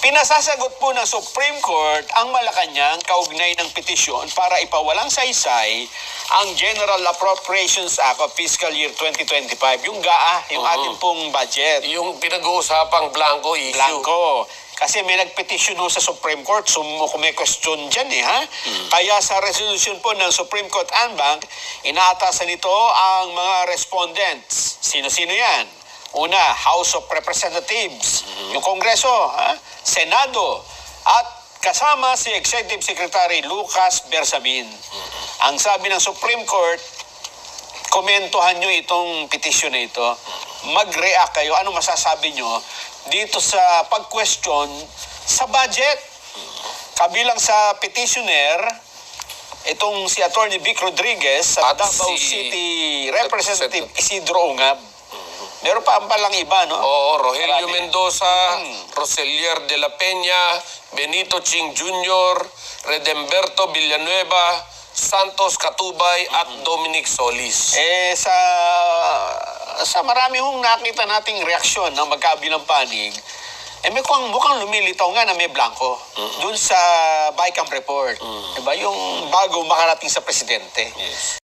Pinasasagot po ng Supreme Court ang Malacanang kaugnay ng petisyon para ipawalang saysay ang General Appropriations Act of Fiscal Year 2025, yung GAA, yung ating pong budget. Yung pinag-uusapang blanco issue. Blanco. Kasi may nagpetisyon ho sa Supreme Court, may question dyan ha? Kaya sa resolution po ng Supreme Court en banc, inaatasan nito ang mga respondents. Sino-sino yan? Una, House of Representatives, yung Kongreso, Senado, at kasama si Executive Secretary Lucas Bersamin. Ang sabi ng Supreme Court, komentuhan nyo itong petisyon na ito, mag-react kayo, ano masasabi nyo dito sa pag-question sa budget. Kabilang sa petitioner, itong si Attorney Vic Rodriguez at Davao City Representative Isidro Ungab. Meron pa palang iba, no? Oo, Rogelio Mendoza, Roselier de la Peña, Benito Ching Jr., Redemberto Villanueva, Santos Catubay at Dominic Solis. Sa marami hong nakita nating reaksyon ng magkabilang panig, may mukhang lumilitaw nga na may blanco dun sa BICAM report. Diba? Yung bago makarating sa presidente. Yes.